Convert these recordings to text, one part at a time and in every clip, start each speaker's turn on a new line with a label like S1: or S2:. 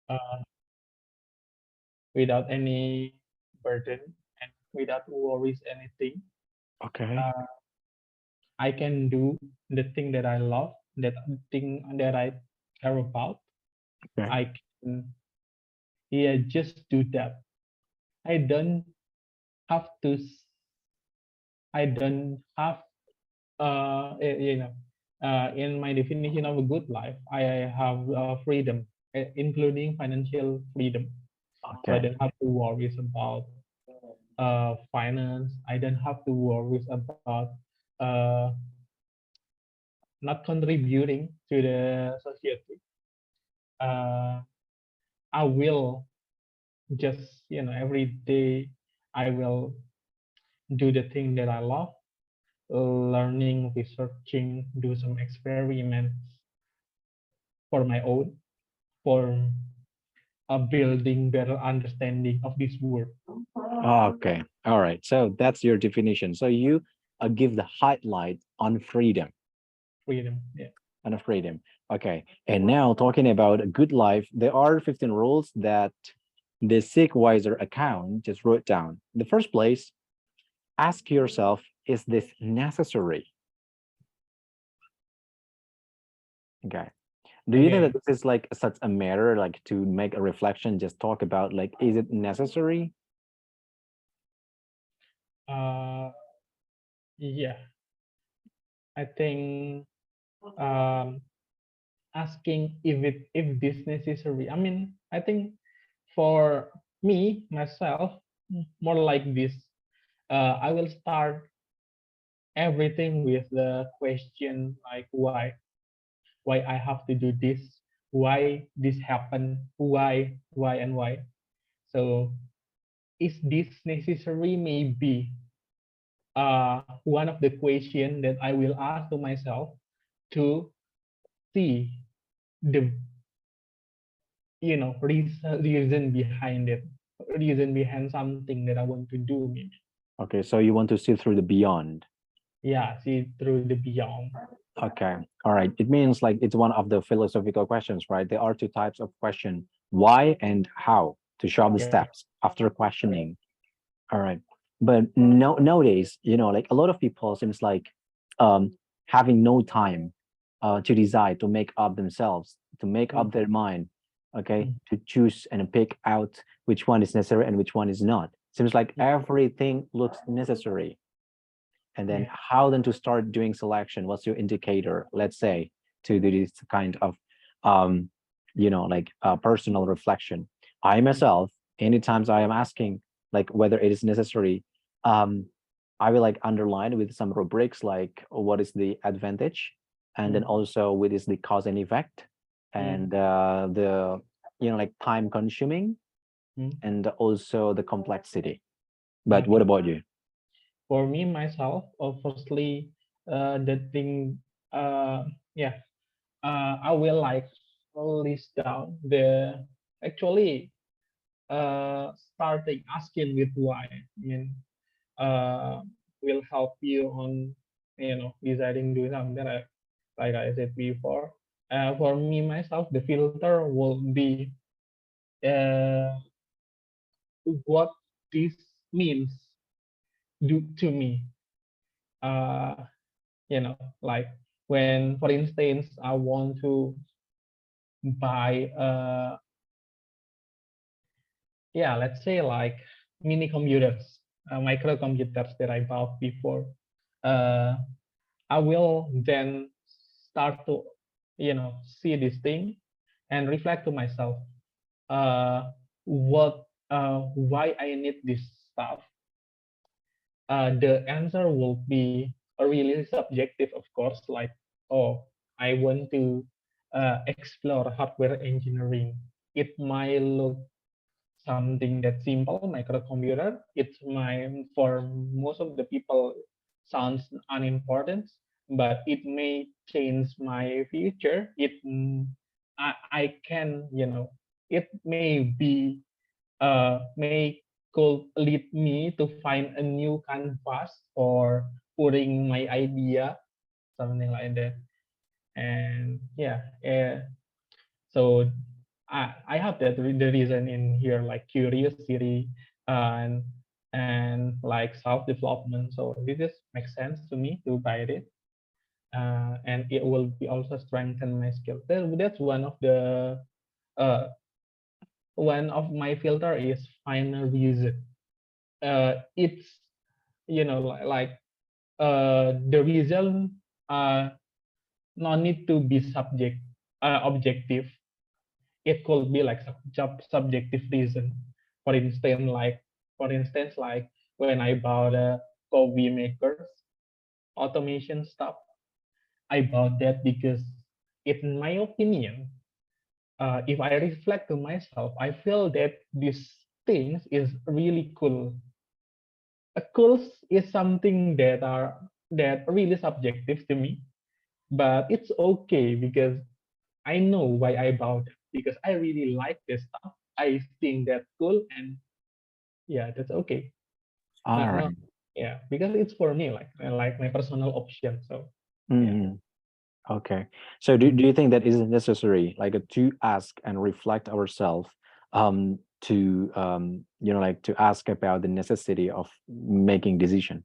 S1: uh, without any burden and without worries anything.
S2: Okay.
S1: Uh, I can do the thing that I love, that thing that I care about.
S2: Okay.
S1: I can, yeah, just do that. I don't have to. I don't have in my definition of a good life, I have freedom, including financial freedom. So I
S2: Okay.
S1: don't have to worry about finance. I don't have to worry about uh, not contributing to the society. Uh, I will just, every day I will do the thing that I love, learning, researching, do some experiments for my own, for building better understanding of this world.
S2: Okay. All right. So that's your definition. So you give the highlight on freedom.
S1: Freedom. Yeah.
S2: On freedom. Okay. And now talking about a good life, there are 15 rules that the Seek Wiser account just wrote down. In the first place, ask yourself, is this necessary? Okay. Do you think that
S1: Okay.
S2: this is like such a matter, like to make a reflection, just talk about like, is it necessary?
S1: Uh, yeah. I think um, asking if this necessary. I mean, I think for me myself, more like this. I will start everything with the question like why I have to do this, why this happened, why and why. So is this necessary? Maybe one of the questions that I will ask to myself to see the reason behind it, reason behind something that I want to do. Maybe
S2: Okay, so you want to see through the beyond.
S1: yeah, see through the beyond.
S2: Okay, all right. It means like it's one of the philosophical questions, right? There are two types of question, why and how, to show the
S1: Yeah,
S2: steps after questioning. All right. But no, nowadays, like a lot of people seems like um, having no time to decide, to make up themselves, to make
S1: mm,
S2: up their mind, okay,
S1: mm,
S2: to choose and pick out which one is necessary and which one is not. Seems like
S1: mm,
S2: everything looks necessary. And then
S1: yeah,
S2: how then to start doing selection? What's your indicator, let's say, to do this kind of, um, like personal reflection? I
S1: mm,
S2: myself, anytime I am asking like whether it is necessary, um, I will like underline with some rubrics like what is the advantage, and then
S1: mm,
S2: also what is the cause and effect,
S1: mm,
S2: and the like time consuming,
S1: mm.
S2: and also the complexity. But what
S1: Okay.
S2: about you?
S1: For me myself, firstly, the thing, yeah, I will like list down the actually starting asking with why. I mean, uh, will help you on deciding do something like I said before. For me myself, the filter will be uh, what this means do to me. Uh, like when, for instance, I want to buy yeah, let's say like mini computers, microcomputers that I bought before. Uh, I will then start to, see this thing and reflect to myself, why I need this stuff. The answer will be really subjective, of course. Like, oh, I want to explore hardware engineering. It might look something that simple, microcomputer. It's for most of the people sounds unimportant, but it may change my future. I can, it may be may could lead me to find a new canvas for putting my idea, something like that. And yeah, so I have that the reason in here, like curiosity and like self development. So this just makes sense to me to buy it, and it will be also strengthen my skill. That's uh, one of my filter is final reason. It's like the result uh no need to be objective. It could be like subjective reason. For instance, like when I bought a coffee makers automation stuff, I bought that because, in my opinion, if I reflect to myself, I feel that this things is really cool. A cool is something that really subjective to me, but it's okay because I know why I bought it, because I really like this stuff. I think that's cool, and yeah, that's okay.
S2: All
S1: No,
S2: right.
S1: yeah, because it's for me, like my personal option. So yeah.
S2: Mhm. Okay. So do you think that is necessary, like to ask and reflect ourselves, to like to ask about the necessity of making decision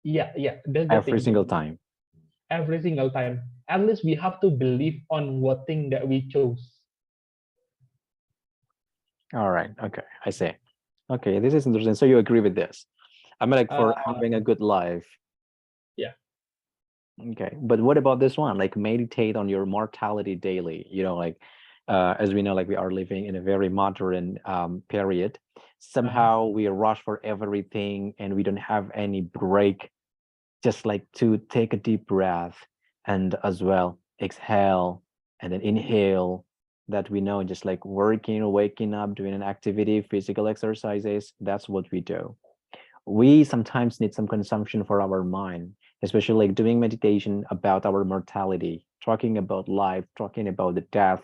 S1: Yeah, that's the
S2: every
S1: thing.
S2: single time?
S1: Every single time, at least we have to believe on what thing that we chose.
S2: All right. Okay. I see. Okay. This is interesting. So you agree with this? I mean, like for
S1: Uh,
S2: having a good life.
S1: yeah.
S2: Okay. But what about this one? Like meditate on your mortality daily, like as we know, like we are living in a very modern period.
S1: Uh-huh.
S2: Somehow we rush for everything and we don't have any break, just like to take a deep breath and as well exhale and then inhale, that we know, just like working, waking up, doing an activity, physical exercises, that's what we do. We sometimes need some consumption for our mind, especially like doing meditation about our mortality, talking about life, talking about the death.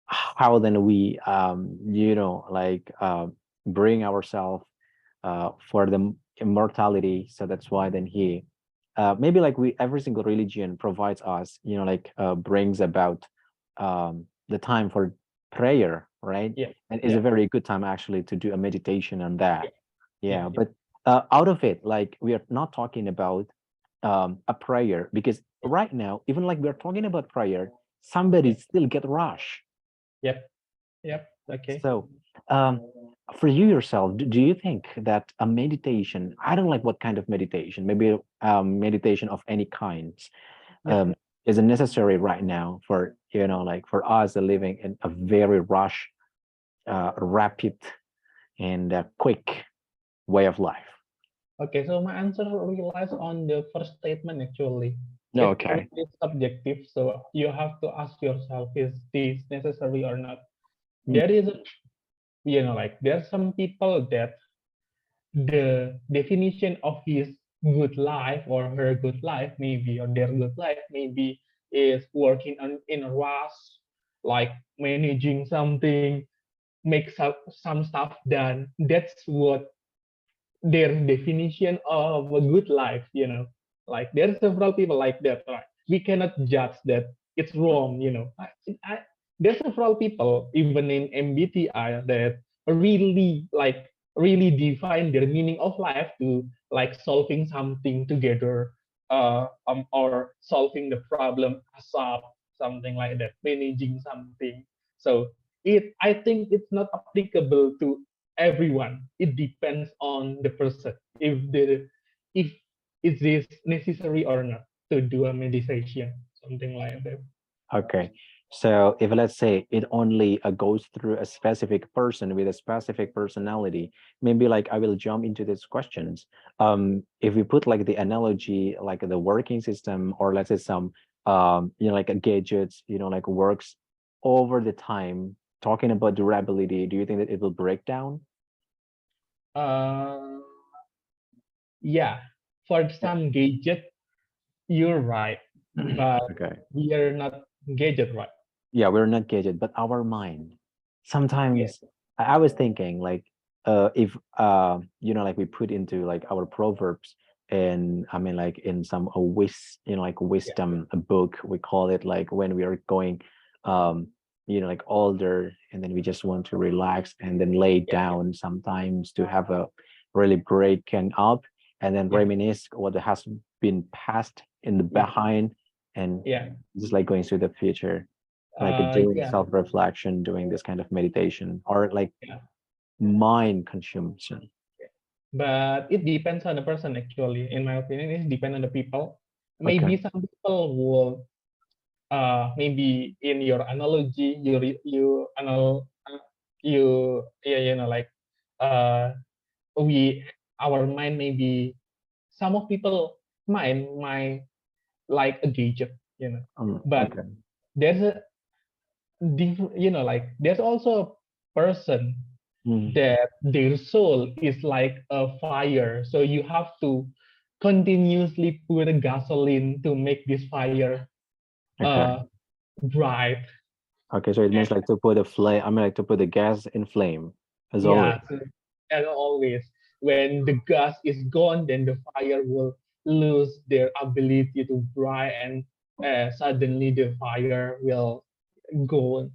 S2: How then we like bring ourselves for the immortality. So that's why then he maybe like we, every single religion provides us, like brings about the time for prayer, right?
S1: Yeah.
S2: And it's a
S1: Yeah.
S2: very good time actually to do a meditation on that.
S1: Yeah. Yeah.
S2: Yeah,
S1: Yeah.
S2: but out of it, like we are not talking about a prayer, because right now, even like we're talking about prayer, somebody
S1: Yeah.
S2: still get rush.
S1: Yep. Yep. Okay.
S2: So, um, for you yourself, do you think that a meditation, I don't like what kind of meditation, maybe meditation of any kind,
S1: Yep.
S2: is necessary right now for, like for us living in a very rush, rapid, and quick way of life?
S1: Okay. So my answer relies on the first statement actually.
S2: No,
S1: It's
S2: okay.
S1: really subjective. So you have to ask yourself, is this necessary or not?
S2: Mm.
S1: There is a, like there are some people that the definition of his good life or her good life maybe, or their good life maybe, is working in a rush, like managing something, make some stuff done. That's what their definition of a good life. Like there are several people like that, right? We cannot judge that it's wrong. I, there's several people even in MBTI that really define their meaning of life to like solving something together, or solving the problem ASAP, something like that, managing something. So I think it's not applicable to everyone. It depends on the person if it is necessary or not to do a meditation, something like that.
S2: Okay. So if let's say it only goes through a specific person with a specific personality, maybe like I will jump into these questions. If we put like the analogy, like the working system, or let's say some, like a gadgets, like works over the time, talking about durability, do you think that it will break down?
S1: Uh, yeah, for
S2: Yeah.
S1: some gadget, you're right, but
S2: Okay.
S1: we are not gadget, right?
S2: Yeah, we're not gadget, but our mind.
S1: Yeah,
S2: Sometimes I was thinking like if like we put into like our proverbs, and I mean like in some like
S1: yeah,
S2: wisdom book, we call it like when we are going um like older, and then we just want to relax and then lay
S1: Yeah,
S2: down sometimes to have a really break and up, and then
S1: yeah,
S2: reminisce what has been past in the
S1: yeah,
S2: behind, and
S1: yeah.
S2: just like going through the future, like doing
S1: Yeah,
S2: self-reflection, doing this kind of meditation, or like
S1: yeah.
S2: mind consumption.
S1: But it depends on the person actually. In my opinion, it depends on the people.
S2: Okay.
S1: Maybe some people will maybe in your analogy you yeah, like uh we our mind maybe some of people mind might like a gadget, but
S2: Okay.
S1: there's a like there's also a person
S2: Mm,
S1: that their soul is like a fire, so you have to continuously put a gasoline to make this fire
S2: okay.
S1: uh bright.
S2: Okay, so it means like to put a flame, I mean like to put the gas in flame as always.
S1: Yeah, so as always, when the gas is gone, then the fire will lose their ability to bright, and suddenly the fire will go.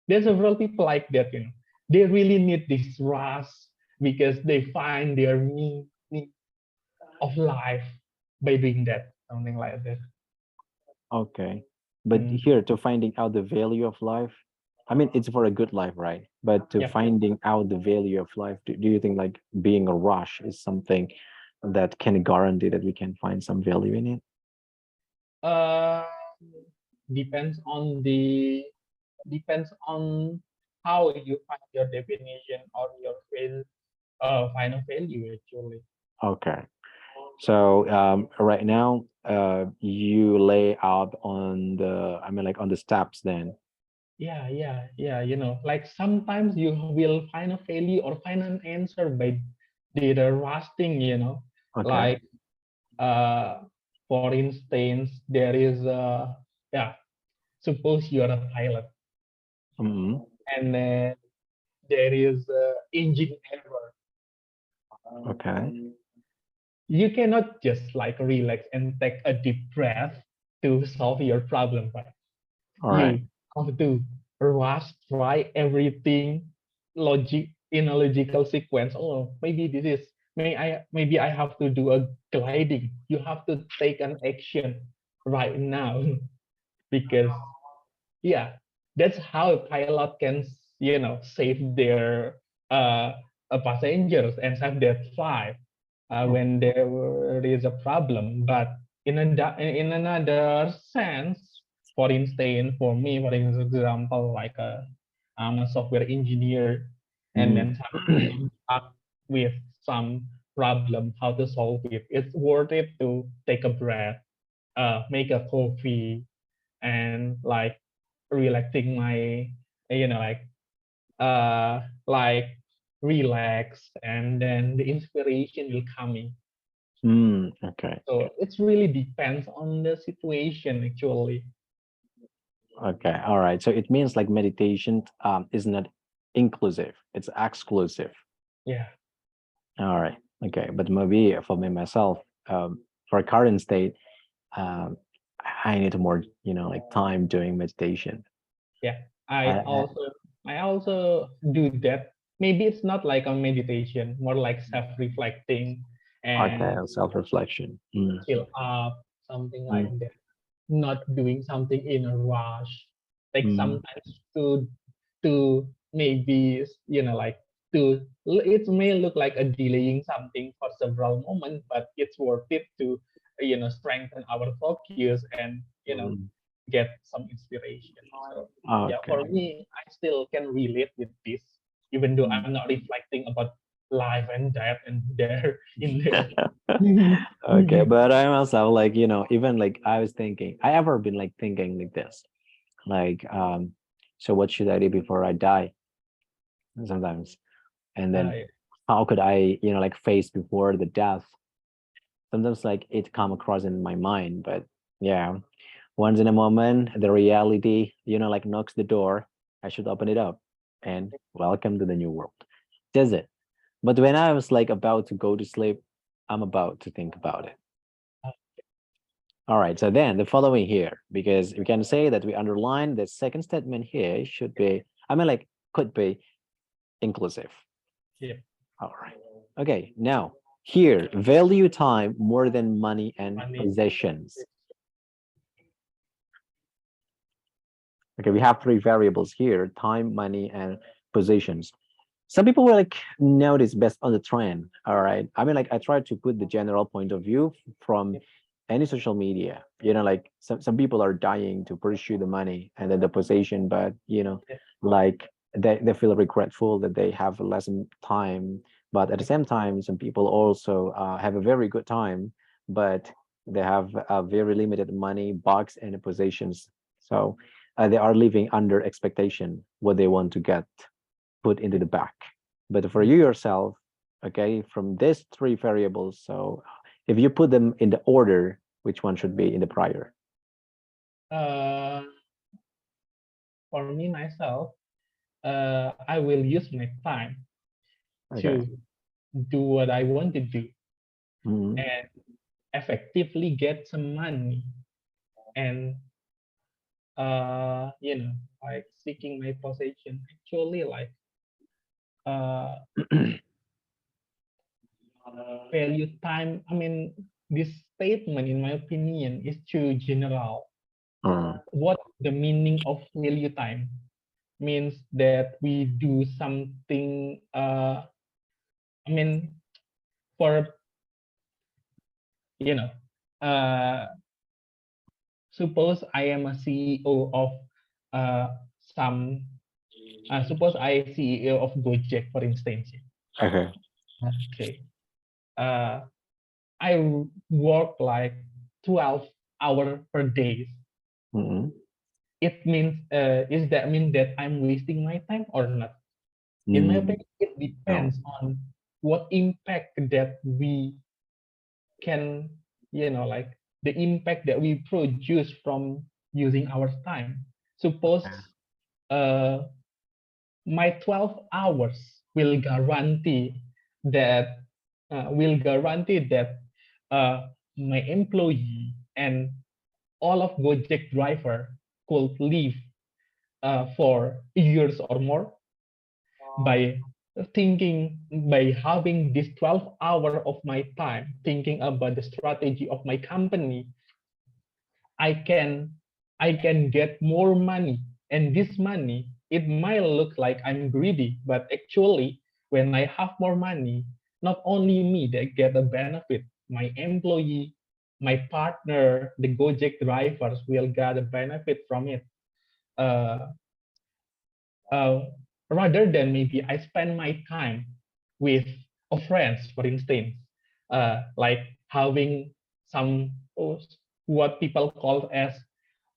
S1: There's several people like that, They really need this rush because they find their meaning of life by doing that, something like that.
S2: Okay. But
S1: Mm,
S2: here to finding out the value of life, I mean, it's for a good life, right? But to
S1: yeah.
S2: finding out the value of life, do you think like being a rush is something that can guarantee that we can find some value in it?
S1: Uh, depends on the depends on how you find your definition or your final value actually.
S2: Okay. So right now, you lay out on the, I mean, like on the steps then.
S1: Yeah. Like sometimes you will find a value or find an answer by the rusting,
S2: Okay.
S1: like uh for instance, there is yeah, suppose you are a pilot,
S2: Hmm.
S1: and then there is engine error.
S2: Okay.
S1: You cannot just like relax and take a deep breath to solve your problem, right?
S2: All right.
S1: You have to rush, try everything logic in a logical sequence. Oh, maybe I have to do a gliding. You have to take an action right now because yeah, that's how a pilot can save their uh, passengers and save their flight
S2: Oh,
S1: when there is a problem. But in another sense, for instance, for me, for example, like I'm a software engineer, and
S2: mm,
S1: then suddenly I'm stuck with some problem, how to solve it. It's worth it to take a breath, make a coffee, and like relaxing my, you know, like like relax, and then the inspiration will come in.
S2: okay.
S1: So it's really depends on the situation actually.
S2: Okay. All right. So it means like meditation is not inclusive, it's exclusive.
S1: Yeah.
S2: All right. Okay. But maybe for me myself, for current state, um, I need more, like time doing meditation.
S1: Yeah,
S2: I,
S1: i
S2: I,
S1: also I also do that. Maybe it's not like a meditation, more like self-reflecting
S2: okay,
S1: and
S2: self-reflection.
S1: chill up, something like
S2: Mm,
S1: that. Not doing something in a rush. Like
S2: mm,
S1: sometimes to maybe like it may look like a delaying something for several moments, but it's worth it to strengthen our focus and
S2: mm.
S1: get some inspiration. So yeah,
S2: Okay.
S1: for me, I still can relate with this, even though I'm
S2: Mm.
S1: not reflecting about life and death and there in there.
S2: Okay, but I myself, like, even like I was thinking, I ever been like thinking like this, like, so what should I do before I die? Sometimes, and then
S1: Yeah,
S2: how could I, like face before the death? Sometimes like it come across in my mind, but yeah, once in a moment, the reality, like knocks the door. I should open it up and welcome to the new world. Does it? But when I was like about to go to sleep, I'm about to think about it. All right, so then the following here, because we can say that we underline the second statement here should be, I mean, like, could be inclusive.
S1: Yeah.
S2: All right. Okay, now here, value time more than money and
S1: Money.
S2: possessions. Okay, we have three variables here, time, money, and possessions. Some people will like notice based on the trend. All right. I mean, like I try to put the general point of view from any social media. Like some people are dying to pursue the money and then the possession, but
S1: Yeah.
S2: like they feel regretful that they have less time. But at the same time, some people also have a very good time, but they have a very limited money box and possessions. So they are living under expectation what they want to get put into the back. But for you yourself, okay, from these three variables, so if you put them in the order, which one should be in the prior?
S1: Uh, for me myself, I will use my time
S2: Okay.
S1: to do what I want to do
S2: Mhm.
S1: and effectively get some money and like seeking my possession. Actually, like uh value time. I mean, this statement, in my opinion, is too general. What the meaning of value time means that we do something. I mean, for you know, uh, suppose I am a CEO of uh some. Suppose I CEO of Gojek, for instance.
S2: Okay.
S1: Okay. Uh, I work like 12 hours per day.
S2: Mhm.
S1: It means, is that mean that I'm wasting my time or not? In my
S2: Mm,
S1: opinion, it
S2: no.
S1: depends on what impact that we can, like the impact that we produce from using our time. Suppose
S2: Yeah.
S1: uh, my 12 hours that will guarantee that my employee and all of Gojek driver could live for years or more by by having this 12 hour of my time thinking about the strategy of my company. I can i can get more money, and this money, it might look like I'm greedy, but actually when I have more money, not only me that get the benefit, my employee, my partner, the Gojek drivers will get a benefit from it. uh, uh, Rather than maybe I spend my time with a friends, for instance, like having some what people call as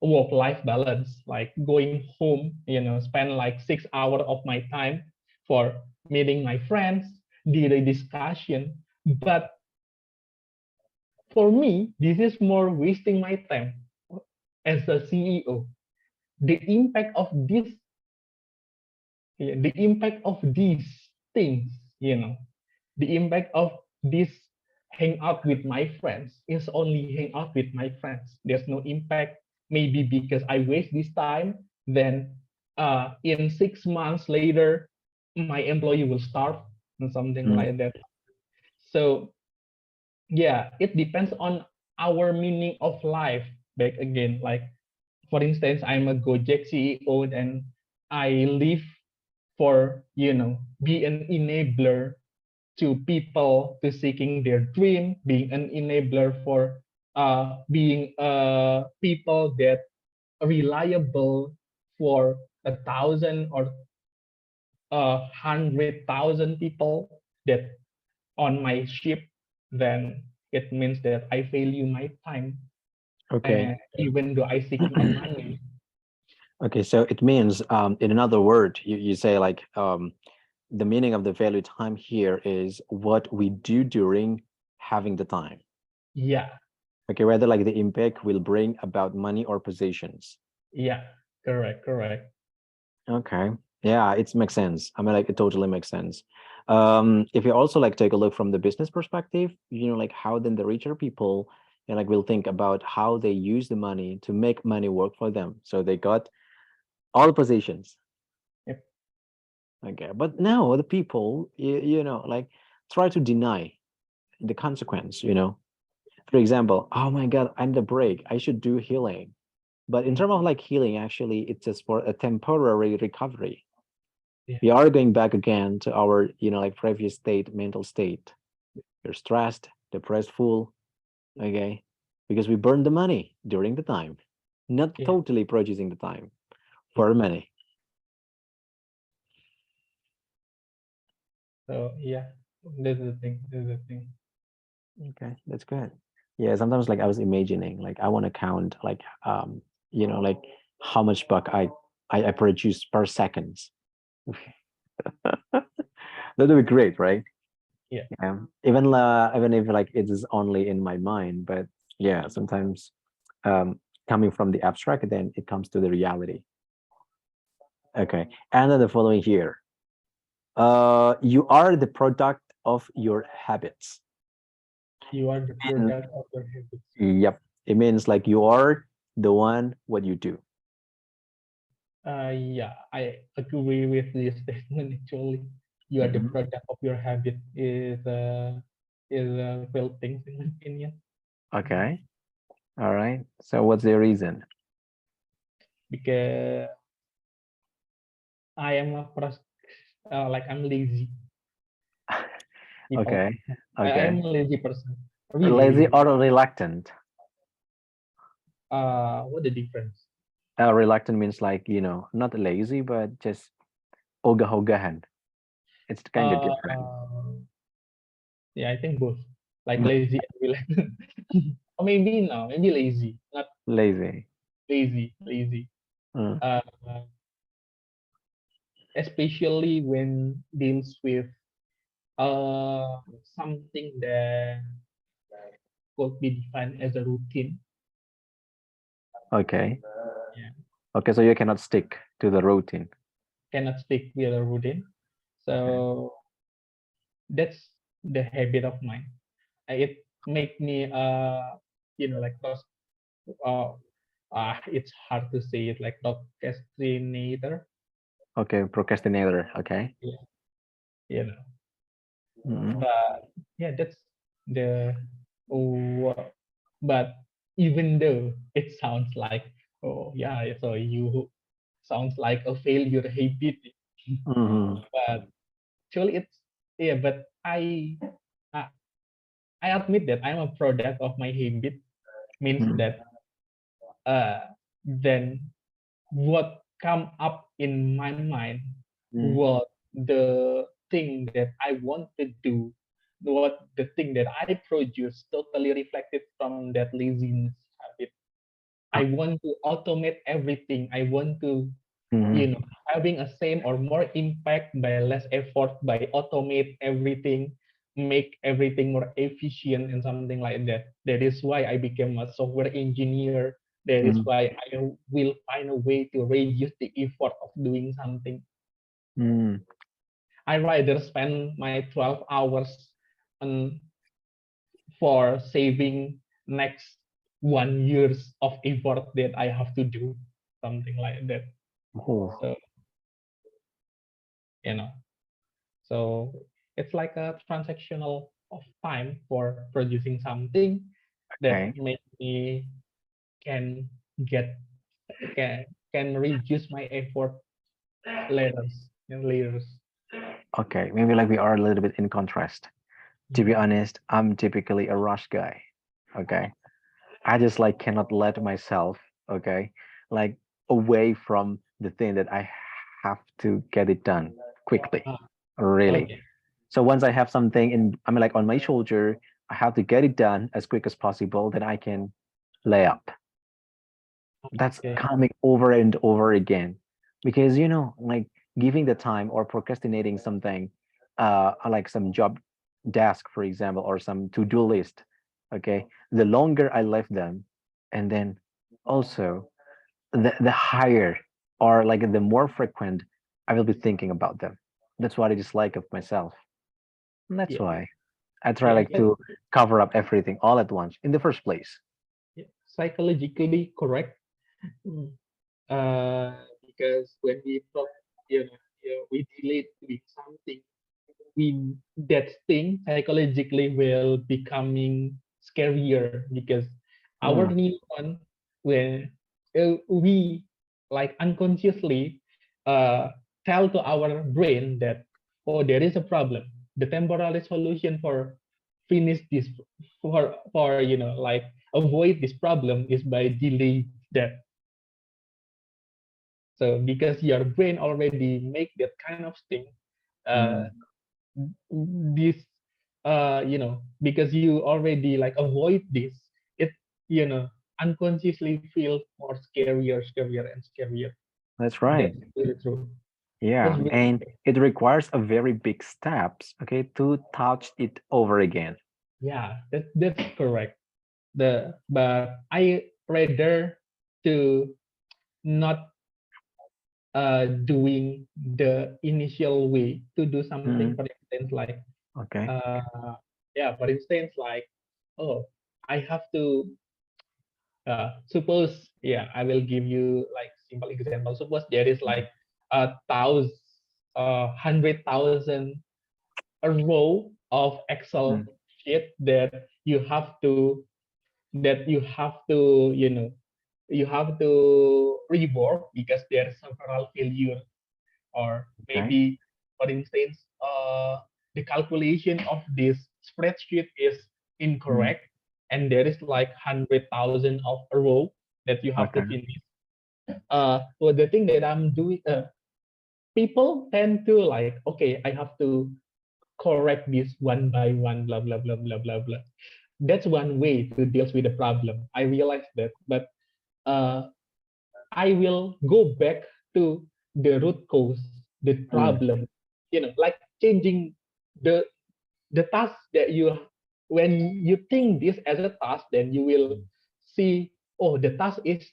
S1: work-life balance, like going home, spend like 6 hours of my time for meeting my friends, the discussion. But for me, this is more wasting my time as a CEO. The impact of this the impact of these things, the impact of this hang out with my friends is only hang out with my friends. There's no impact. Maybe because I waste this time, then in 6 months later, my employee will starve and something
S2: Mm,
S1: like that. So yeah, it depends on our meaning of life. Back again, like for instance, I'm a Gojek CEO and I live for be an enabler to people to seeking their dream, being an enabler for being people that are reliable for 1,000 or 100,000 people that on my ship. Then it means that I value my time,
S2: okay.
S1: and even though I seeking a money.
S2: Okay, so it means, in another word, you say like, the meaning of the value time here is what we do during having the time.
S1: Yeah,
S2: Okay, whether like the impact will bring about money or possessions.
S1: yeah, correct.
S2: Okay. Yeah, it makes sense. I mean, like it totally makes sense. If you also like take a look from the business perspective, like how then the richer people and like will think about how they use the money to make money work for them. So they got all positions.
S1: Yep.
S2: Okay, but now the people, you know, like try to deny the consequence. You know, for example, oh my God, I need a break. I should do healing. But in
S1: Mm.
S2: terms of like healing, actually, it's just for a temporary recovery.
S1: Yeah.
S2: We are going back again to our, you know, like previous state, mental state. You're stressed, depressed, full. Okay, because we burned the money during the time, not
S1: Yeah.
S2: totally producing the time
S1: Yeah.
S2: for money.
S1: So yeah, this is the thing. This is the thing.
S2: Okay, that's good. Yeah, sometimes like I was imagining, like I want to count like you know, like how much buck I produce per seconds. That would be great, right?
S1: Yeah.
S2: Yeah. Even if like it is only in my mind, but yeah, sometimes coming from the abstract, then it comes to the reality. Okay. And then the following here. You are the product of your habits.
S1: You are the
S2: And
S1: product of your habits.
S2: yep. It means like you are the one what you do.
S1: Yeah, I agree with this statement. Actually, you are the
S2: Mhm.
S1: product of your habit is a real thing in my opinion.
S2: Okay. All right. So what's the reason?
S1: Because I am a like I'm lazy people.
S2: Okay.
S1: I am
S2: Okay.
S1: a lazy person, really
S2: Lazy
S1: lazy.
S2: or reluctant?
S1: What the difference?
S2: Reluctant means like, you know, not lazy, but just ogah-ogahan. It's kind of
S1: Uh,
S2: different.
S1: yeah, I think both, like
S2: But
S1: lazy and relaxed. Or maybe no, maybe lazy, not
S2: lazy.
S1: lazy, lazy.
S2: Mm,
S1: Uh, especially when deals with something that could be defined as a routine.
S2: okay.
S1: Yeah,
S2: Okay, so you cannot stick to the routine.
S1: cannot stick with a routine.
S2: Okay.
S1: So that's the habit of mine. It make me like uh, it's hard to say it, like procrastinator.
S2: Okay, procrastinator. Okay.
S1: Yeah, you know.
S2: Mm,
S1: But yeah, that's the oh, but even though it sounds like, oh yeah, so you sounds like a failure habit,
S2: mhm,
S1: but actually it's, yeah, but I I admit that I'm a product of my habit. Means
S2: mm,
S1: that then what come up in my mind,
S2: mm,
S1: what the thing that I want to do, what the thing that I produce totally reflected from that laziness habit. I want to automate everything. I want to,
S2: mhm,
S1: having a same or more impact by less effort, by automate everything, make everything more efficient and something like that. That is why I became a software engineer. That is
S2: mm,
S1: why I will find a way to reduce the effort of doing something.
S2: mm.
S1: I rather spend my 12 hours on for saving next 1 years of effort that I have to do, something like that.
S2: Oh,
S1: So you know, so it's like a transactional of time for producing something that
S2: okay.
S1: make me can get can reduce my effort later, later.
S2: Okay, maybe like we are a little bit in contrast. To be
S1: Yeah.
S2: honest, I'm typically a rush guy. Okay. I just like cannot let myself, okay, like away from the thing that I have to get it done quickly.
S1: Ah,
S2: Really.
S1: okay.
S2: So once I have something in, I mean, like on my shoulder, I have to get it done as quick as possible. Then I can lay up. That's
S1: Okay.
S2: coming over and over again, because you know, like giving the time or procrastinating something, like some job desk, for example, or some to-do list. Okay, the longer I left them, and then also the higher or like the more frequent I will be thinking about them. That's what I dislike of myself. And that's
S1: Yeah.
S2: why. I try
S1: Yeah,
S2: like to cover up everything all at once in the first place.
S1: psychologically correct. Mm. Because when we talk, we delay doing something, we that thing psychologically will becoming scarier because our
S2: Mm,
S1: neuron, when we like unconsciously uh, tell to our brain that, oh, there is a problem. The temporary solution for finish this, for like avoid this problem is by delay that. So because your brain already make that kind of thing, uh,
S2: mm,
S1: this because you already like avoid this, it you know unconsciously feel more scarier and scarier.
S2: that's right.
S1: That's really true. That's
S2: Yeah,
S1: really
S2: and it requires a very big steps, okay, to touch it over again.
S1: Yeah, that's correct. But I rather to not doing the initial way to do something,
S2: Mm,
S1: for instance, like
S2: okay.
S1: for instance, like, oh, I have to suppose, I will give you like simple example. Suppose there is like 100,000 a row of Excel
S2: Mm,
S1: sheet that you have to you have to rework because there are several failure, or
S2: okay.
S1: maybe, for instance, the calculation of this spreadsheet is
S2: Mm,
S1: incorrect, and there is like 100,000 of a row that you have to
S2: okay.
S1: finish. Well, the thing that I'm doing, people tend to like, okay, I have to correct this one by one, blah blah blah blah blah blah. That's one way to deal with the problem. I realize that, but uh, I will go back to the root cause, the
S2: Mm,
S1: problem, like changing the task that when you think this as a task, then you will see, oh, the task is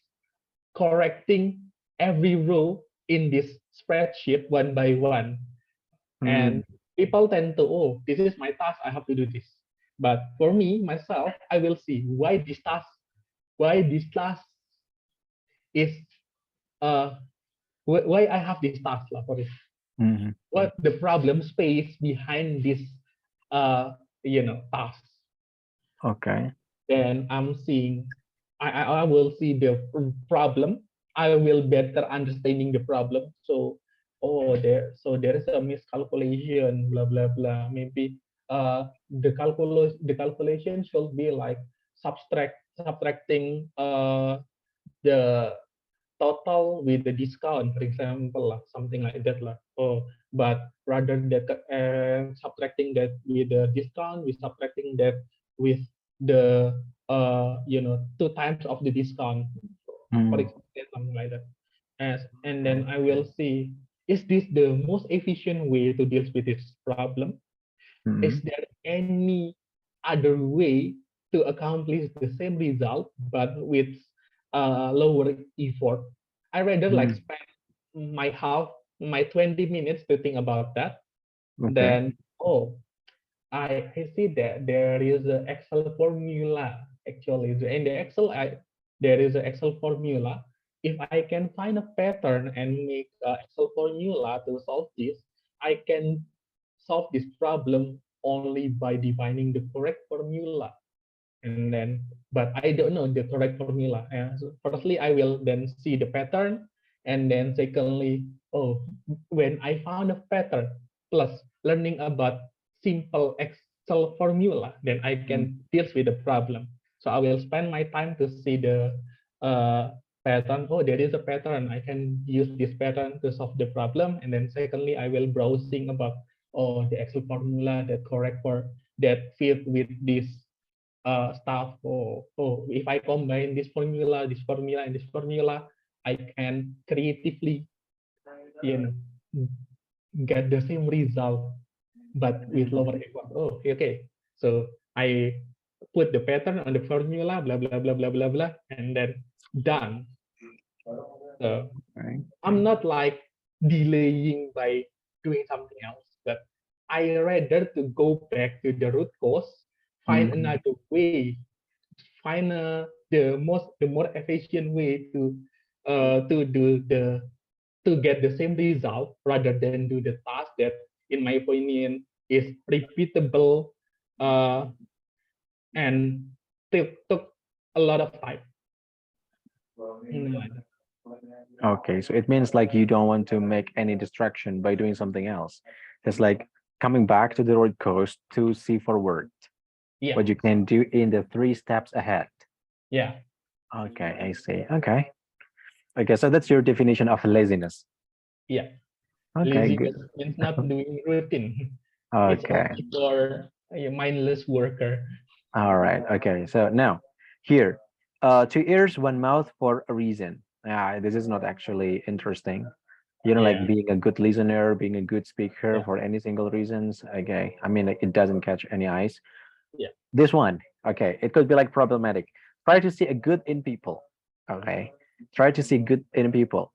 S1: correcting every row in this spreadsheet one by one. And
S2: mm,
S1: people tend to, oh, this is my task, I have to do this. But for me, myself, I will see why this task is why I have this task lah, for it.
S2: mm,
S1: What the problem space behind this task.
S2: okay.
S1: Then I'm seeing, I will see the problem. I will better understanding the problem. So, there is a miscalculation, blah blah blah. Maybe the calculation should be like subtracting the total with the discount, for example, lah, something like that lah. Oh, but rather than subtracting that with the discount, we subtracting that with the two times of the discount, for
S2: Mm,
S1: example, something like that. And then I will see, is this the most efficient way to deal with this problem? Is
S2: mm,
S1: there any other way to accomplish the same result but with lower effort? I rather like
S2: mm,
S1: spend my 20 minutes to think about that.
S2: okay.
S1: Then, oh, I see that there is an Excel formula actually. In the Excel, there is an Excel formula. If I can find a pattern and make an Excel formula to solve this, I can solve this problem only by defining the correct formula. And then, but I don't know the correct formula. So firstly, I will then see the pattern, and then secondly, oh, when I found a pattern plus learning about simple Excel formula, then I
S2: Mm,
S1: can deal with the problem. So I will spend my time to see the uh, pattern. Oh, there is a pattern. I can use this pattern to solve the problem. And then secondly, I will browsing about, oh, the Excel formula that correct for that fit with this stuff. If I combine this formula, and this formula, I can creatively, you know, get the same result, but with lower effort. Oh, okay. So I put the pattern on the formula, blah blah blah blah blah blah, and then done. So
S2: okay.
S1: I'm not like delaying by doing something else, but I rather to go back to the root cause, find
S2: Mhm.
S1: another way, find the more efficient way to do the to get the same result rather than do the task that, in my opinion, is repeatable uh, and took a lot of time. Like that.
S2: Okay, so it means like you don't want to make any distraction by doing something else. It's like coming back to the road course to see forward
S1: Yeah,
S2: what you can do in the 3 steps ahead.
S1: yeah,
S2: Okay, I see. Okay. Okay, so that's your definition of laziness.
S1: yeah.
S2: Okay, good.
S1: Laziness means not doing routine. It's
S2: Okay.
S1: only for a mindless worker.
S2: All right. Okay. So now here, 2 ears, 1 mouth for a reason. This is not actually interesting. Like
S1: Yeah,
S2: being a good listener, being a good speaker
S1: yeah,
S2: for any single reasons. Okay. I mean, like, it doesn't catch any eyes.
S1: yeah,
S2: This one, okay, it could be like problematic. Try to see a good in people. Okay. Try to see good in people.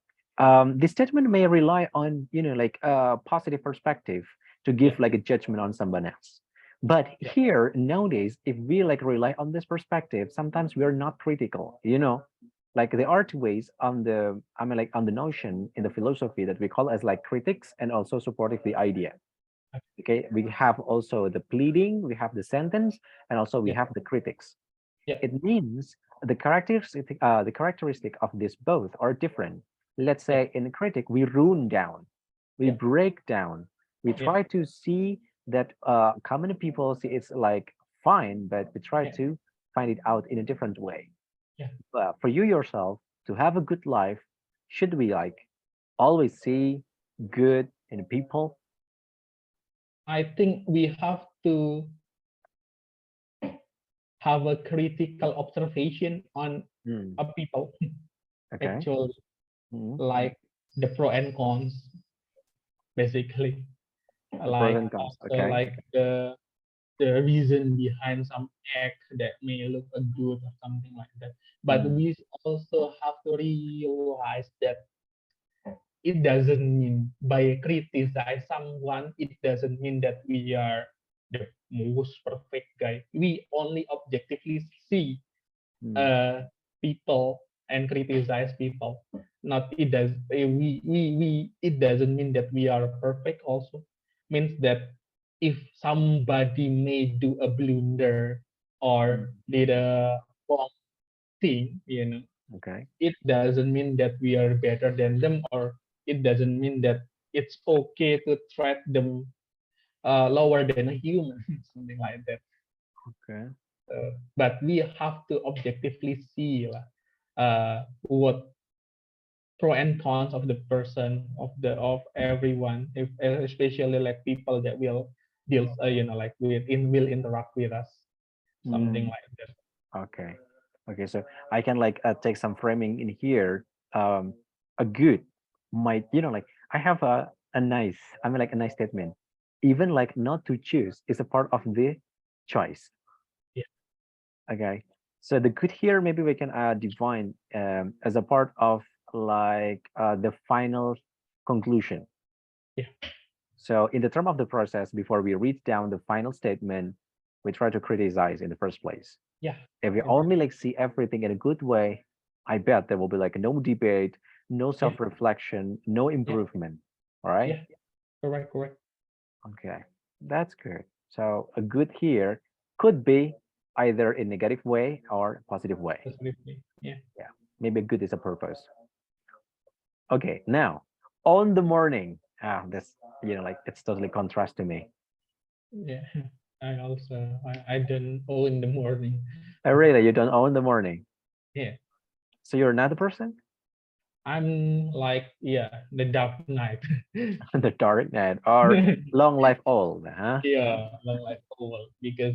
S2: This statement may rely on, like a positive perspective to
S1: yeah,
S2: give like a judgment on someone else. But
S1: yeah,
S2: here nowadays, if we like rely on this perspective, sometimes we are not critical. Like there are 2 ways on like on the notion in the philosophy that we call as like critics and also supportive the idea. Okay, we have also the pleading, we have the sentence, and also we
S1: yeah,
S2: have the critics.
S1: yeah,
S2: It means the characteristic of these both are different. Let's
S1: yeah,
S2: say in a critic, we rune down, we
S1: yeah,
S2: break down, we
S1: yeah,
S2: try to see that common people see it's like fine, but we try
S1: yeah,
S2: to find it out in a different way.
S1: yeah.
S2: For you yourself to have a good life, should we like always see good in people?
S1: I think we have to have a critical observation on
S2: Hmm,
S1: a people
S2: okay.
S1: actually,
S2: Hmm.
S1: like the pro and cons, basically,
S2: The pros
S1: like
S2: and cons.
S1: also
S2: Okay.
S1: like the reason behind some act that may look good or something like that. But
S2: Mm,
S1: we also have to realize that it doesn't mean by criticize someone, it doesn't mean that we are the most perfect guy. We only objectively see
S2: mm,
S1: uh, people and criticize people. Not it does we it doesn't mean that we are perfect also. Means that if somebody may do a blunder or
S2: mm.
S1: did a wrong thing,
S2: Okay.
S1: it doesn't mean that we are better than them, or it doesn't mean that it's okay to treat them lower than a human, something like that.
S2: Okay.
S1: But we have to objectively see lah, what pro and cons of the person of everyone, if especially like people that will deal like will interact with us, something
S2: Mm,
S1: like that.
S2: okay. Okay. So I can like take some framing in here. A good might, like I have a nice, like a nice statement. Even like not to choose is a part of the choice.
S1: Yeah,
S2: Okay. So the good here, maybe we can define as a part of like the final conclusion.
S1: yeah,
S2: So in the term of the process, before we reach down the final statement, we try to criticize in the first place.
S1: yeah,
S2: If we
S1: I think,
S2: only like see everything in a good way, I bet there will be like no debate, no
S1: yeah,
S2: self-reflection, no
S1: yeah,
S2: improvement. All right.
S1: yeah, correct, correct,
S2: Okay. That's good. So a good here could be either in negative way or positive way.
S1: absolutely, yeah,
S2: Yeah. Maybe good is a purpose. Okay. Now on the morning. That's like it's totally contrast to me.
S1: yeah. I don't owe in the morning.
S2: Really, you don't own the morning.
S1: Yeah,
S2: So you're not the person?
S1: I'm like, yeah, the dark night.
S2: The dark night or long life old, huh?
S1: Yeah, like owl, because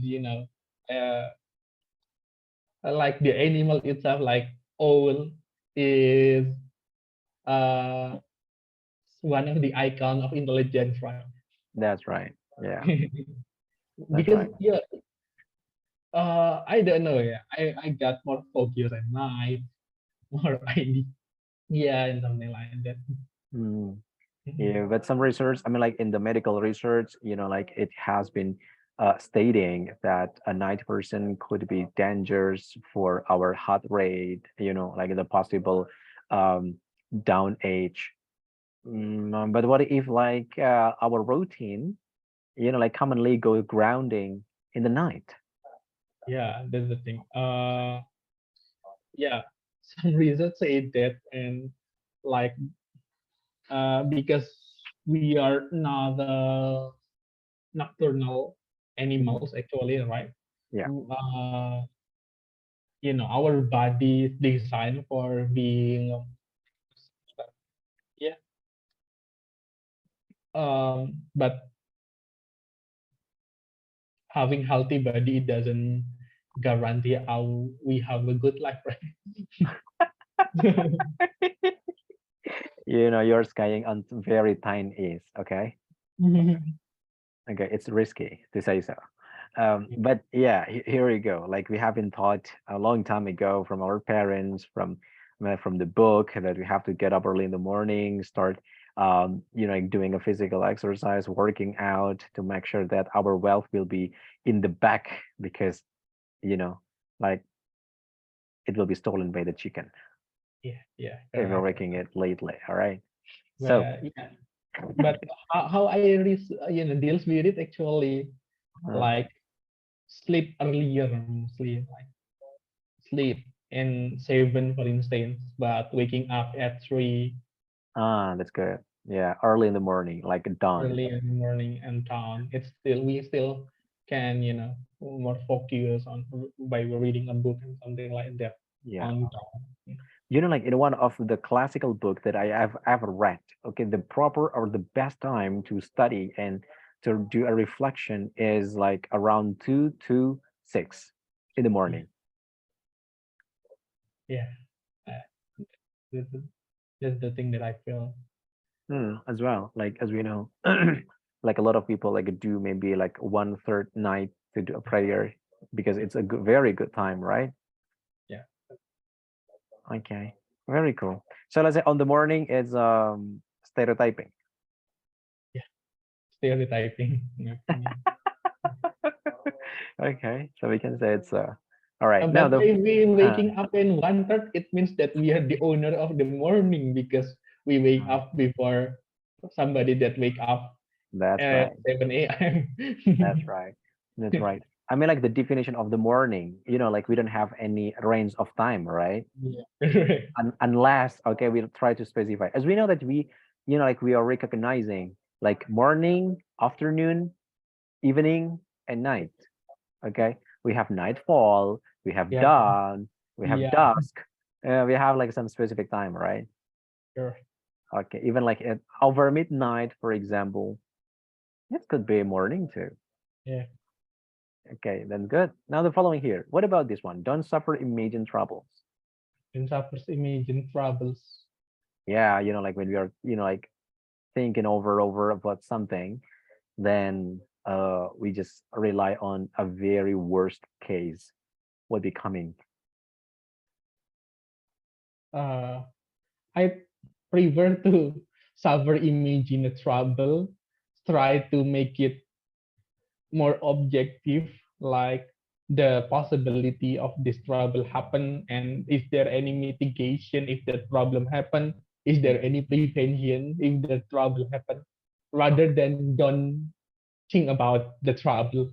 S1: uh, like the animal itself, like owl is uh one of the icon of intelligence, right?
S2: That's right. Yeah, that's
S1: Because
S2: right.
S1: yeah, I don't know, yeah, I got more focus at night, more idea, and something like that.
S2: Mm. Yeah, but some research, I mean, like in the medical research, like it has been stating that a night person could be dangerous for our heart rate, like the possible um, down age. But what if like our routine, like commonly go grounding in the night?
S1: Yeah, that's the thing. Yeah, some research say that, and like because we are not nocturnal
S2: Mhm.
S1: animals actually, right?
S2: Yeah.
S1: Our body is designed for being yeah. But having healthy body doesn't guarantee how we have a good life, right?
S2: You're skying on very thin ease, okay? Okay, it's risky to say so. But yeah, here we go. Like we have been taught a long time ago from our parents, from the book that we have to get up early in the morning, start, like doing a physical exercise, working out to make sure that our wealth will be in the back because, you know, like it will be stolen by the chicken
S1: Yeah, yeah,
S2: if you're
S1: correct.
S2: working it lately. All right. So,
S1: But yeah, but how I deals with it actually,
S2: uh,
S1: like sleep earlier mostly, like sleep in 7 for instance, but waking up at 3
S2: that's good. Yeah, early in the morning, like dawn.
S1: early in the morning and down. We still can more focus on by reading a book and something like that
S2: Yeah.
S1: on down.
S2: Like in one of the classical book that I have ever read, okay, the proper or the best time to study and to do a reflection is like around 2 to 6 in the
S1: Yeah,
S2: morning.
S1: yeah. Uh, that's, the- that's the thing that I feel.
S2: As well, like as we know, like a lot of people like do maybe like 1/3 night to do a prayer because it's a good, very good time, right?
S1: Yeah,
S2: Okay, very cool. So let's say on the morning it's stereotyping.
S1: yeah. Stereotyping, in my opinion.
S2: Okay, so we can say it's all right. Now
S1: But
S2: the
S1: if we
S2: uh,
S1: waking up in 1/3, it means that we are the owner of the morning because we wake
S2: uh,
S1: up before somebody that wake up
S2: that's
S1: at
S2: right.
S1: 7 a.m.
S2: That's right. That's right. I mean, like the definition of the morning, like we don't have any range of time, right?
S1: Yeah, correct.
S2: Unless, okay, we'll try to specify. As we know that we, like we are recognizing like morning, afternoon, evening, and night. Okay. We have nightfall, we have
S1: Yeah,
S2: dawn, we have
S1: yeah,
S2: dusk. We have like some specific time, right?
S1: sure.
S2: Okay. Even like at over midnight, for example, it could be morning too.
S1: Yeah.
S2: Okay, then good. Now the following here. What about this one? Don't suffer imagined troubles.
S1: And suffers imagine troubles.
S2: Yeah, like when we are, like thinking over about something, then we just rely on a very worst case would be coming.
S1: Uh, I prefer to suffer imagine a trouble, try to make it more objective, like the possibility of this trouble happen, and is there any mitigation if that problem happen? Is there any prevention if the trouble happen? Rather than don't think about the trouble.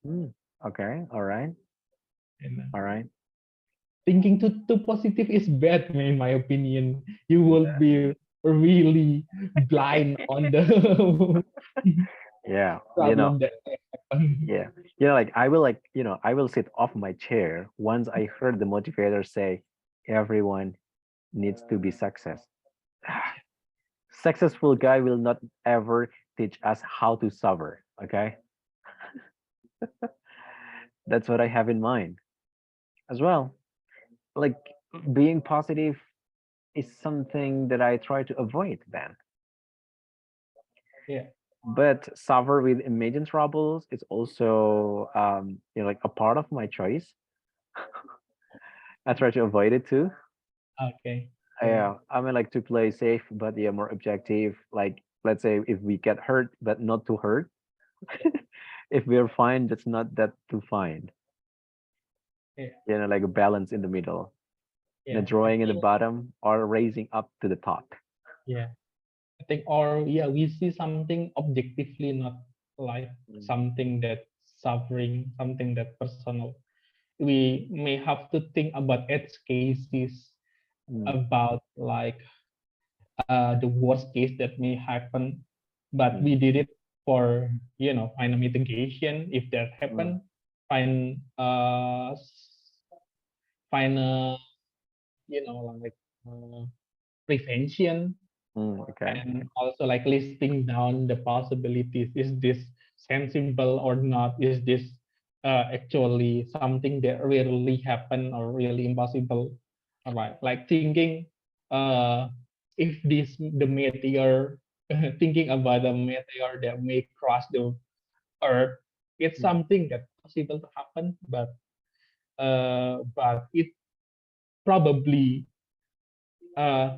S2: Mm, okay, all right,
S1: And
S2: all right.
S1: thinking too positive is bad, in my opinion. You will be really blind on the
S2: Yeah,
S1: problem that happen.
S2: yeah. Like I will sit off my chair once I heard the motivator say, everyone needs to be success. Successful guy will not ever teach us how to suffer. Okay, that's what I have in mind as well. Like being positive is something that I try to avoid then.
S1: Yeah,
S2: But suffer with imagined troubles is also like a part of my choice. I try to avoid it too.
S1: okay.
S2: Yeah, I mean, like to play safe, but yeah, more objective. Like, let's say if we get hurt, but not too hurt. If we're fine, that's not that too fine.
S1: Yeah,
S2: Like a balance in the middle,
S1: yeah. I
S2: drawing in the
S1: think,
S2: bottom or raising up to the top.
S1: yeah, I think, or yeah, we see something objectively, not like
S2: Mm,
S1: something that suffering, something that personal. We may have to think about edge cases,
S2: mm,
S1: about like the worst case that may happen, but
S2: mm,
S1: we did it for find a mitigation if that
S2: mm,
S1: happen, find find a like uh, prevention,
S2: okay.
S1: and also like listing down the possibilities. Is this sensible or not? Is this actually something that really happen or really impossible? All right, like thinking uh, if the meteor, thinking about the meteor that may cross the Earth, it's
S2: Mm,
S1: something that possible to happen, but it probably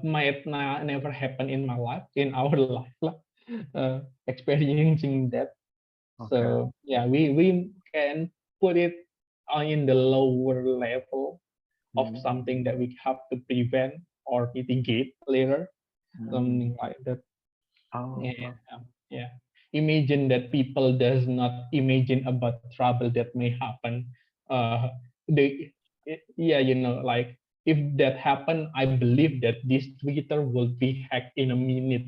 S1: might never happen in my life, in our life lah, experiencing that.
S2: okay.
S1: So yeah, we can put it in the lower level of
S2: Mm,
S1: something that we have to prevent or mitigate later,
S2: mm.
S1: something like that.
S2: Oh,
S1: Yeah, yeah. Imagine that people does not imagine about trouble that may happen. The yeah, like if that happen, I believe that this Twitter will be hacked in a minute.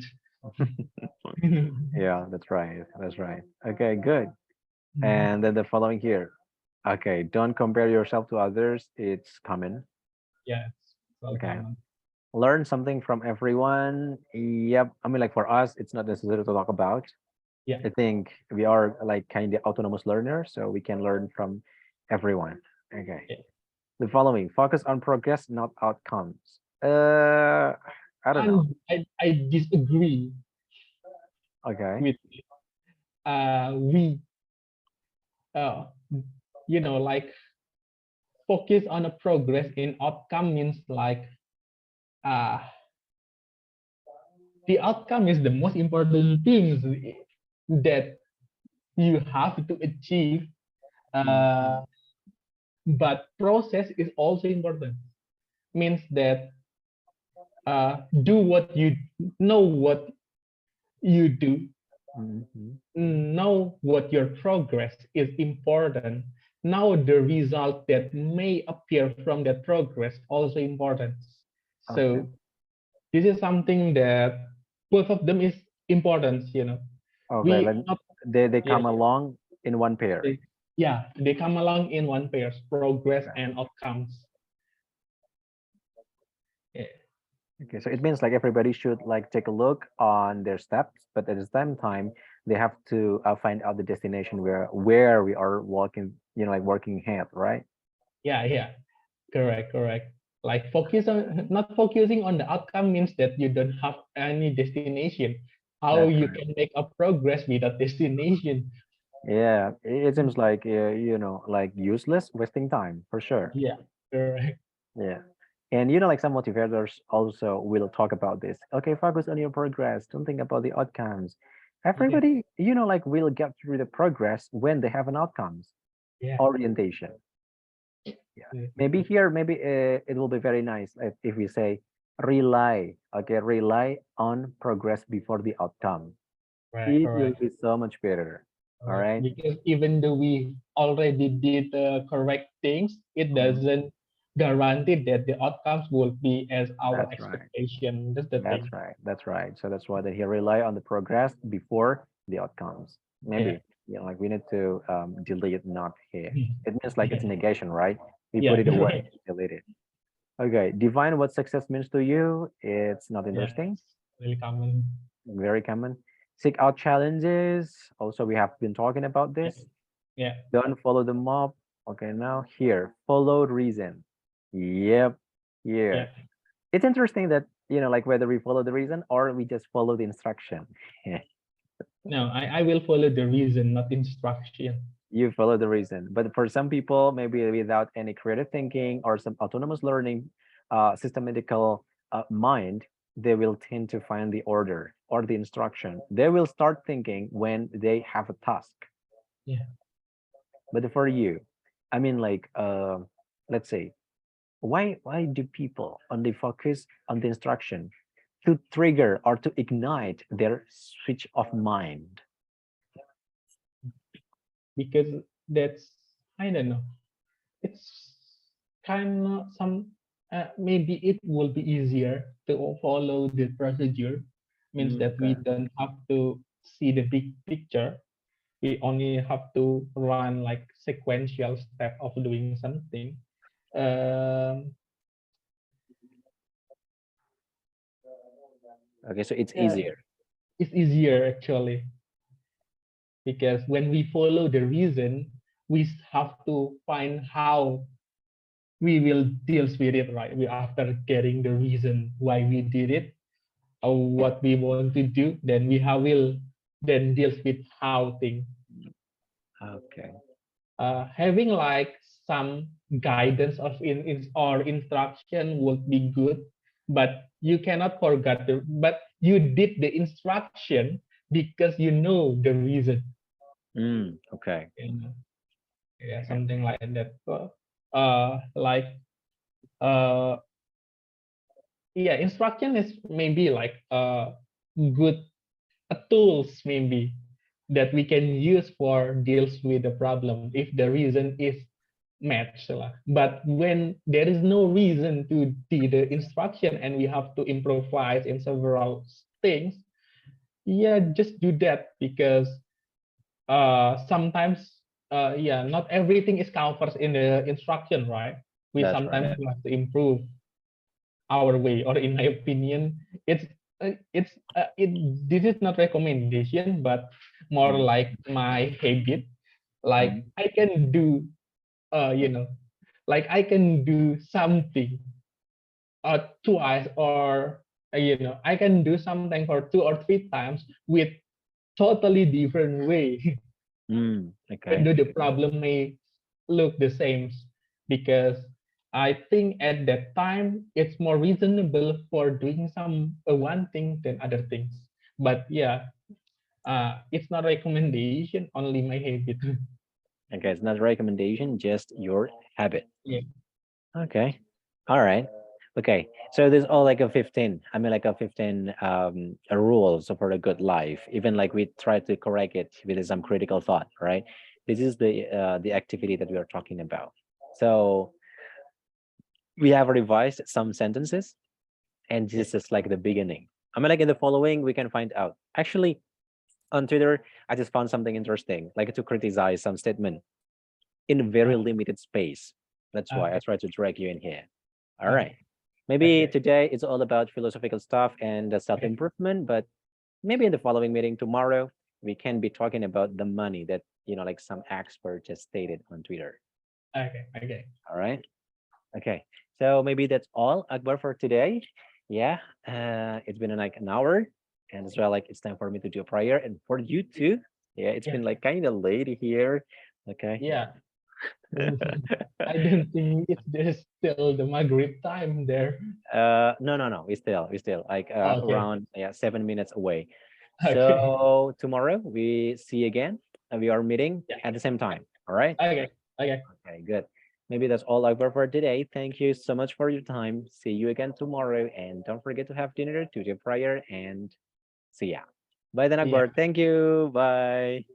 S2: yeah, that's right. That's right. Okay, good. And then the following here. Okay, don't compare yourself to others. It's common.
S1: Yeah, it's so
S2: Okay.
S1: common.
S2: Learn something from everyone. Yep. I mean, like for us, it's not necessary to talk about.
S1: Yeah,
S2: I think we are like kind of autonomous learners, so we can learn from everyone. Okay.
S1: yeah.
S2: The following, focus on progress, not outcomes. I don't know.
S1: And I disagree
S2: Okay.
S1: with we uh like focus on a progress in outcome means like uh the outcome is the most important things that you have to achieve,
S2: Mm,
S1: uh, but process is also important, means that do what you know, what you do,
S2: mhm.
S1: know what your progress is important, now the result that may appear from that progress also important.
S2: Okay.
S1: So this is something that both of them is important,
S2: Okay.
S1: we
S2: Like
S1: not
S2: they
S1: yeah,
S2: come along in one pair.
S1: they come along in one pairs, progress
S2: Okay.
S1: and outcomes. Yeah,
S2: Okay. So it means like everybody should like take a look on their steps, but at the same time, they have to find out the destination where we are walking. Like working hand, right?
S1: yeah, correct. Like focus on not focusing on the outcome means that you don't have any destination. How
S2: That's
S1: you
S2: right.
S1: can make a progress without destination?
S2: Yeah. It seems like like useless, wasting time for sure.
S1: Yeah, correct.
S2: Yeah. And like some motivators also will talk about this. Okay, focus on your progress. Don't think about the outcomes.
S1: Yeah,
S2: Everybody, like will get through the progress when they have an outcomes
S1: yeah,
S2: orientation. Yeah. Maybe
S1: yeah.
S2: here, maybe it will be very nice if we say rely. Okay, rely on progress before the outcome. It will
S1: Correct.
S2: be so much better. All
S1: Correct.
S2: right.
S1: Because even though we already did the correct things, it
S2: Mhm.
S1: doesn't guarantee that the outcomes will be as our
S2: That's right.
S1: expectation. That's the
S2: That's
S1: thing.
S2: right. That's right. So that's why that he rely on the progress before the outcomes.
S1: Yeah.
S2: Maybe like we need to delete not here. It means like it's
S1: Yeah.
S2: negation, right? We put
S1: Yeah.
S2: it away,
S1: Correct.
S2: delete it. Okay, define what success means to you. It's not
S1: Yeah.
S2: interesting,
S1: It's really common.
S2: very common. Seek out challenges. Also, we have been talking about
S1: Yeah.
S2: this.
S1: Yeah.
S2: Don't follow the mob. Okay, now here, follow reason. Yep,
S1: Yeah.
S2: here. It's interesting that like whether we follow the reason or we just follow the instruction.
S1: No, I will follow the reason, not instruction.
S2: You follow the reason, but for some people maybe without any creative thinking or some autonomous learning systematical mind, they will tend to find the order or the instruction. They will start thinking when they have a task.
S1: Yeah.
S2: But for you, I mean, like, let's say, why do people only focus on the instruction to trigger or to ignite their switch of mind?
S1: Because that's, I don't know, it's kind of some, maybe it will be easier to follow the procedure, means that we
S2: Okay.
S1: don't have to see the big picture. We only have to run like sequential step of doing something. um
S2: Okay, so it's
S1: yeah,
S2: easier.
S1: it's easier actually, because when we follow the reason, we have to find how we will deal with it, right? We, after getting the reason why we did it or what we want to do, then we have will then deal with how thing.
S2: Okay.
S1: Having like some guidance of in or instruction would be good, but you cannot forget the, but you did the instruction because you know the reason.
S2: Okay.
S1: You know? Yeah,
S2: Okay.
S1: something like that. Like uh yeah, instruction is maybe like good tools maybe that we can use for deals with the problem if the reason is matched lah. But when there is no reason to do the instruction and we have to improvise in several things, yeah, just do that, because sometimes yeah, not everything is covered in the instruction, right? We
S2: That's right.
S1: sometimes have to improve our way, or in my opinion, it this is not recommendation but more
S2: Mm,
S1: like my habit. Like
S2: mm,
S1: I can do, you know, like I can do something twice, or you know, I can do something for 2 or 3 times with totally different way.
S2: okay.
S1: Although the problem may look the same, because I think at that time it's more reasonable for doing some one thing than other things. But yeah, it's not recommendation, only my habit.
S2: Okay, it's not a recommendation, just your habit.
S1: Yeah,
S2: Okay. All right. Okay. So there's all like a 15. I mean like a 15 rules for a good life. Even like we try to correct it with some critical thought, right? This is the activity that we are talking about. So we have revised some sentences and this is like the beginning. I mean like in the following we can find out. Actually on Twitter, I just found something interesting, like to criticize some statement in very
S1: uh,
S2: limited space. That's why I
S1: okay,
S2: try to drag you in here. All right.
S1: okay,
S2: Maybe
S1: okay,
S2: today it's all about philosophical stuff and
S1: okay,
S2: self-improvement, but maybe in the following meeting tomorrow, we can be talking about the money that, like some expert just stated on Twitter.
S1: okay, okay.
S2: All right. Okay. So maybe that's all, Akbar, for today. Yeah. It's been like an hour. And as well, like it's time for me to do a prayer. And for you too. Yeah, it's
S1: Yeah,
S2: been like kind of late here. Okay.
S1: yeah. I don't think it's there's still the Maghrib time there.
S2: No. We still like
S1: Okay,
S2: around 7 minutes away.
S1: okay,
S2: So tomorrow we see again and we are meeting
S1: yeah,
S2: at the same time. All right.
S1: okay, okay,
S2: Okay, good. Maybe that's all over for today. Thank you so much for your time. See you again tomorrow. And don't forget to have dinner, do your prayer, and see ya. Bye then,
S1: yeah.
S2: Akbar. Thank you. Bye.